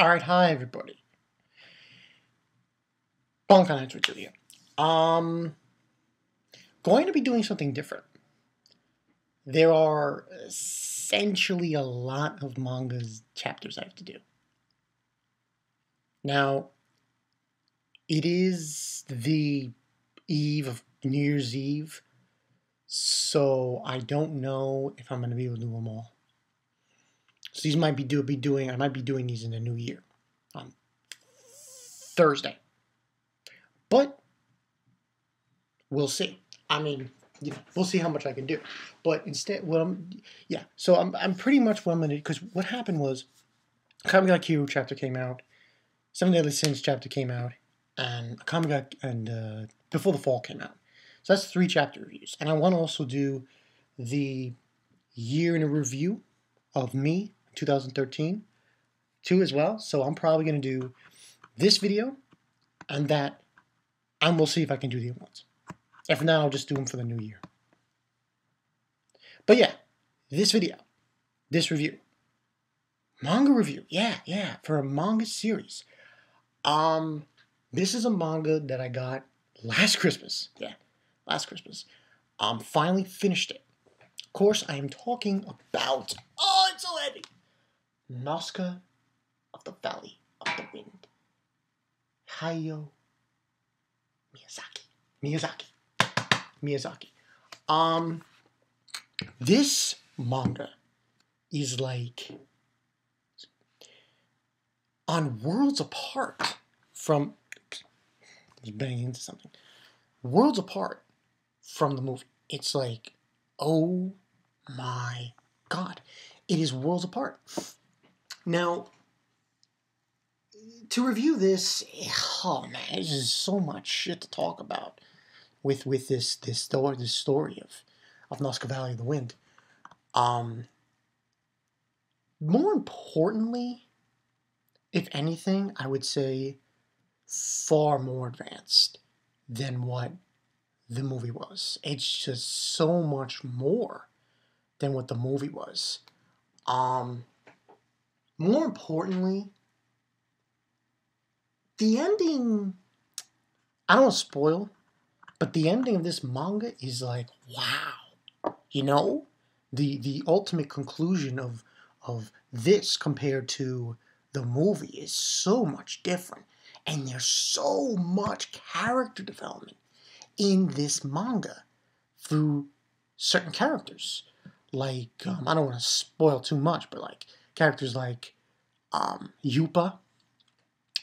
Alright, hi everybody. Bonkan Twitter here. Going to be doing something different. There are essentially a lot of manga's chapters I have to do. Now, it is the eve of New Year's Eve, so I don't know if I'm going to be able to do them all. So these might I might be doing these in the new year on Thursday. But we'll see. I mean, we'll see how much I can do. But instead, so I'm pretty much what I'm gonna, because what happened was, Kamiga Q chapter came out, Seven Deadly Sins chapter came out, and Kamiga and Before the Fall came out. So that's 3 chapter reviews, and I want to also do the year in a review of me 2013 too as well. So I'm probably gonna do this video and that, and we'll see if I can do the other ones. If not, I'll just do them for the new year. But yeah, this video, this review, manga review, yeah, for a manga series. This is a manga that I got last Christmas. Yeah, last Christmas. Finally finished it. Of course, I am talking about, oh, it's so heavy, Nausicaa of the Valley of the Wind. Hayao Miyazaki. This manga is like on worlds apart from, just banging into something, worlds apart from the movie. It's like, oh my god, it is worlds apart. Now, to review this, oh man, there's just so much shit to talk about with this story of Nausicaä Valley of the Wind. More importantly, if anything, I would say far more advanced than what the movie was. It's just so much more than what the movie was. More importantly, the ending, I don't want to spoil, but the ending of this manga is like, wow. You know? The ultimate conclusion of this compared to the movie is so much different. And there's so much character development in this manga through certain characters. Like, I don't want to spoil too much, but like characters like Yupa,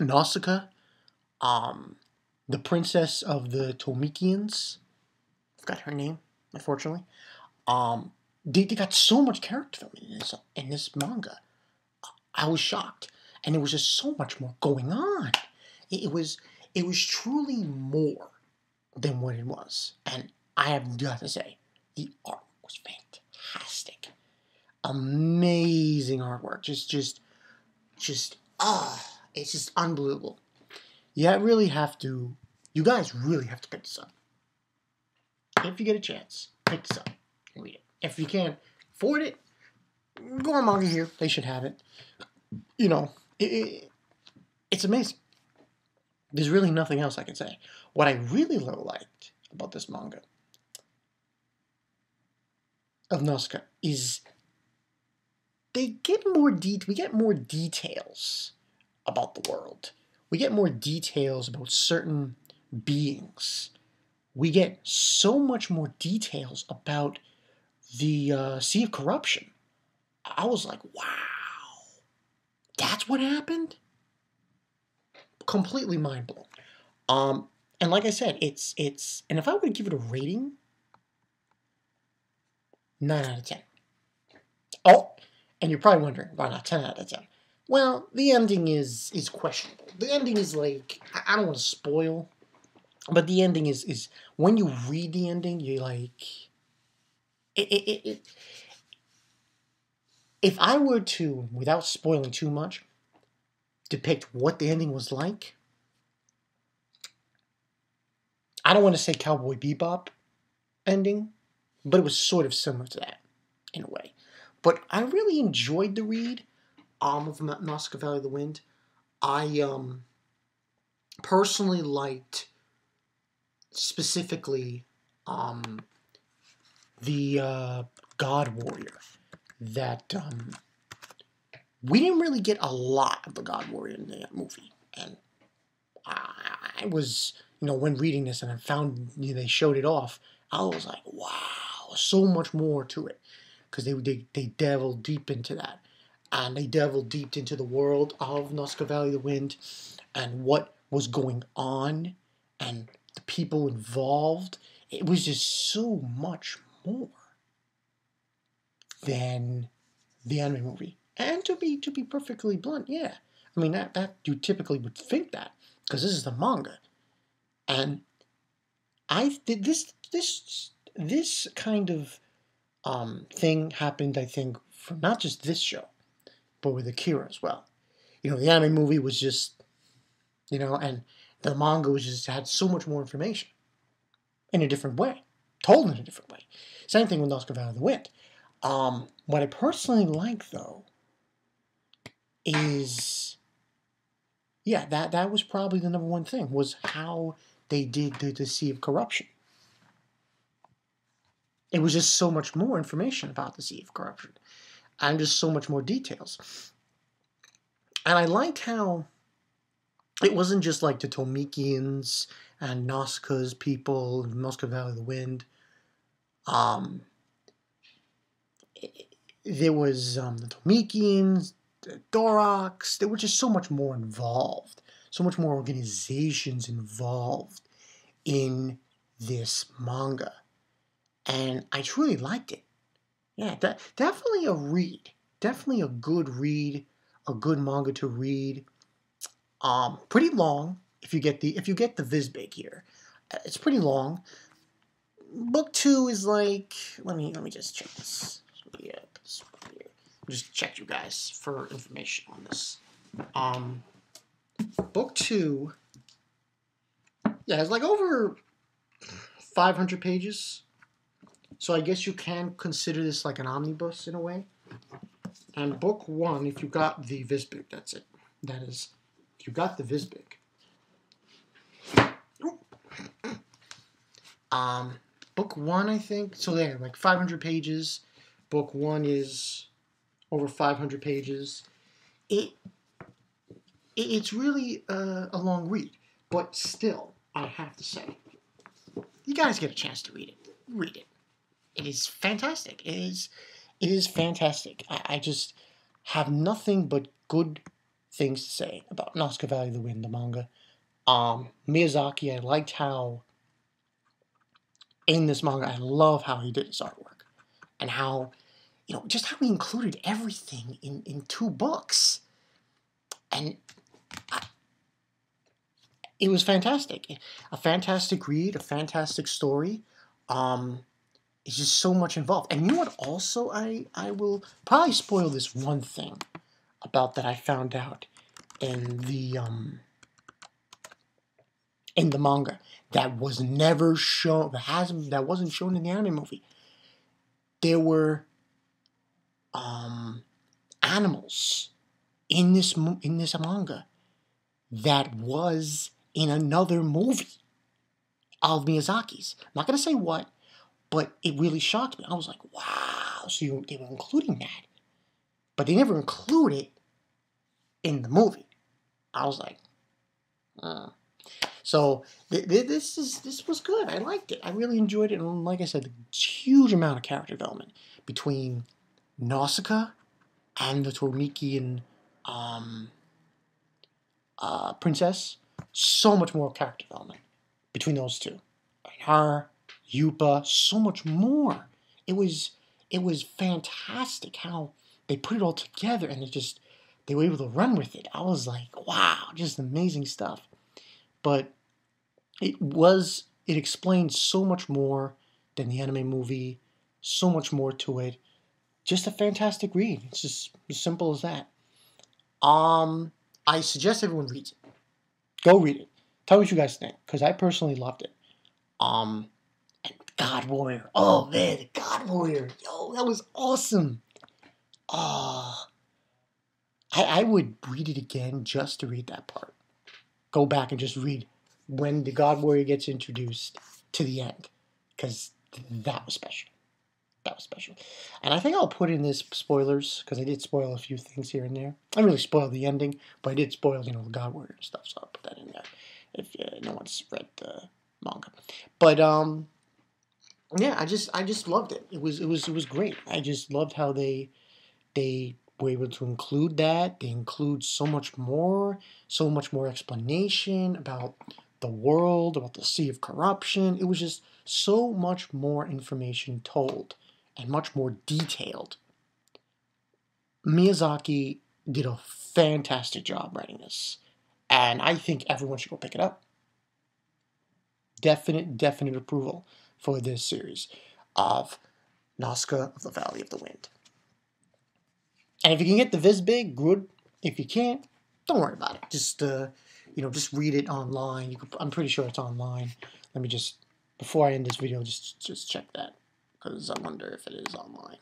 Nausicaa, the princess of the Tomikians. I forgot her name, unfortunately. They got so much character development in this manga. I was shocked, and there was just so much more going on. It was truly more than what it was, and I have got to say, the art was fantastic, amazing artwork. It's just unbelievable. You guys really have to pick this up. If you get a chance, pick this up and read it. If you can't afford it, go on Manga here. They should have it. You know, it's amazing. There's really nothing else I can say. What I really liked about this manga of Nausicaa is we get more details about the world. We get more details about certain beings. We get so much more details about the Sea of Corruption. I was like, wow, that's what happened? Completely mind blown. And like I said, it's and if I were to give it a rating, 9 out of 10. Oh, and you're probably wondering, why not 10 out of 10? Well, the ending is questionable. The ending is like, I don't want to spoil, but the ending is when you read the ending, you're like, if I were to, without spoiling too much, depict what the ending was like, I don't want to say Cowboy Bebop ending, but it was sort of similar to that, in a way. But I really enjoyed the read of Nausicaa Valley of the Wind. I personally liked specifically the God Warrior. That we didn't really get a lot of the God Warrior in the movie, and I was, when reading this and I found they showed it off, I was like, wow, so much more to it, because they delved deep into that, and they delved deep into the world of Nausicaa Valley of the Wind, and what was going on, and the people involved. It was just so much more than the anime movie. And to be perfectly blunt, yeah, I mean that you typically would think that, because this is the manga, and I did this kind of thing happened, I think, for not just this show, but with Akira as well. The anime movie was just, and the manga was just had so much more information in a different way, told in a different way. Same thing with Nausicaa Valley of the Wind. What I personally like, though, is, yeah, that was probably the number one thing, was how they did the Sea of Corruption. It was just so much more information about the Sea of Corruption, and just so much more details. And I liked how it wasn't just like the Tomikians and Nausicaa's people, Nausicaa Valley of the Wind. There was the Tomikians, the Doroks. There were just so much more involved, so much more organizations involved in this manga, and I truly liked it. Yeah, definitely a read, definitely a good read, a good manga to read. Pretty long if you get the Visbig here. It's pretty long. Book 2 is like, let me just check this. Yeah, just check you guys for information on this. Book 2, yeah, it's like over 500 pages. So I guess you can consider this like an omnibus in a way. And book 1, if you got the Visbig, that's it. That is, if you got the Visbig. Book 1, I think. So there, like 500 pages. Book 1 is over 500 pages. It's really a long read, but still, I have to say, you guys get a chance to read it. Read it. It is fantastic. It is fantastic. I just have nothing but good things to say about Nausicaa Valley of the Wind, the manga. Miyazaki, I liked how in this manga, I love how he did his artwork, and how, just how he included everything in 2 books, and it was fantastic. A fantastic read, a fantastic story. It's just so much involved. And you know what also I will probably spoil this one thing about that I found out in the manga that was never shown, that wasn't shown in the anime movie. There were animals in this manga that was in another movie of Miyazaki's. I'm not gonna say what, but it really shocked me. I was like, wow, so they were including that. But they never include it in the movie. I was like, So this was good. I liked it. I really enjoyed it. And like I said, a huge amount of character development between Nausicaa and the Tormikian princess. So much more character development between those two. And her, Yupa, so much more. It was fantastic how they put it all together, and they were able to run with it. I was like, wow, just amazing stuff. But it explained so much more than the anime movie, so much more to it. Just a fantastic read. It's just as simple as that. I suggest everyone reads it. Go read it. Tell me what you guys think, because I personally loved it. And God Warrior. Oh man, the God Warrior. Yo, that was awesome. I would read it again just to read that part. Go back and just read when the God Warrior gets introduced to the end, because that was special. That was special. And I think I'll put in this spoilers, because I did spoil a few things here and there. I really spoiled the ending, but I did spoil, the God Warrior and stuff, so I'll put that in there if no one's read the manga. But yeah, I just loved it. It was great. I just loved how they were able to include that. They include so much more explanation about the world, about the sea of corruption. It was just so much more information told and much more detailed. Miyazaki did a fantastic job writing this, and I think everyone should go pick it up. Definite approval for this series of Nausicaa of the Valley of the Wind. And if you can get the Viz Big, good. If you can't, don't worry about it. Just just read it online. I'm pretty sure it's online. Let me just, before I end this video, just check that, because I wonder if it is online.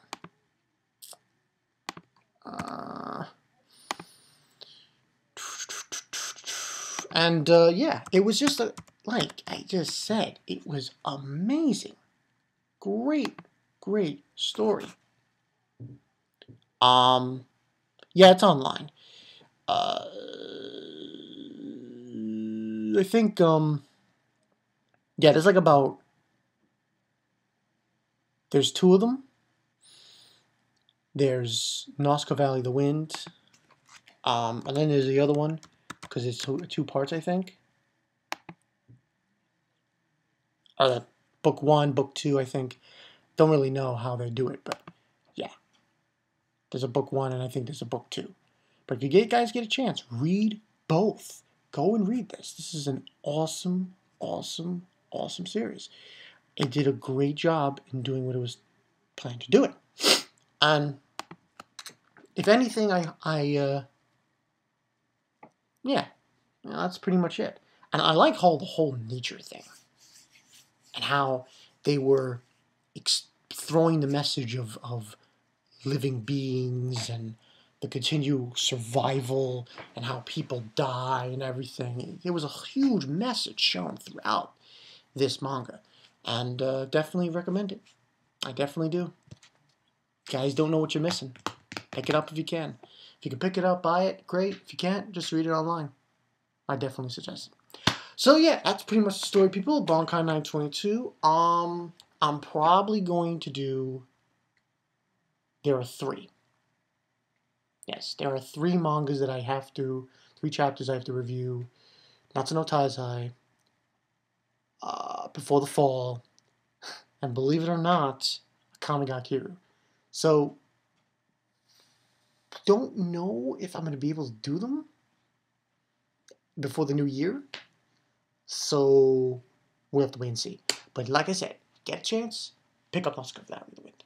Yeah, it was just like I just said, it was amazing. Great story. Yeah, it's online. I think yeah, there's like there's two of them. There's Nausicaa Valley of the Wind, and then there's the other one, because it's two parts, I think. Or the book 1, book 2, I think. Don't really know how they do it, but yeah. There's a book 1, and I think there's a book 2. But if you guys get a chance, read both. Go and read this. This is an awesome series. It did a great job in doing what it was planned to do it. And if anything, yeah, that's pretty much it. And I like the whole nature thing, and how they were throwing the message of living beings and the continual survival and how people die and everything. It was a huge message shown throughout this manga, and definitely recommend it. I definitely do. Guys, don't know what you're missing. Pick it up if you can. If you can pick it up, buy it, great. If you can't, just read it online. I definitely suggest it. So yeah, that's pretty much the story, people. Bankai 922. I'm probably going to do. There are 3. Yes, there are 3 mangas that I have to. 3 chapters I have to review. Natsu no Taizai, Before the Fall, and believe it or not, Akame ga Kiru. So, don't know if I'm going to be able to do them before the new year. So, we'll have to wait and see. But like I said, get a chance, pick up Nausicaa of the Valley of the Wind.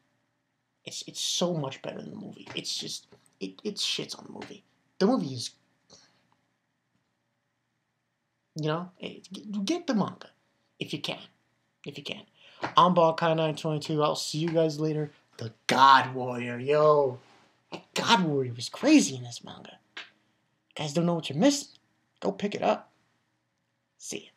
It's so much better than the movie. It's just, it shits on the movie. The movie is, get the manga if you can. If you can. I'm Bankai 922. I'll see you guys later. The God Warrior, yo. That God Warrior was crazy in this manga. You guys don't know what you're missing. Go pick it up. See ya.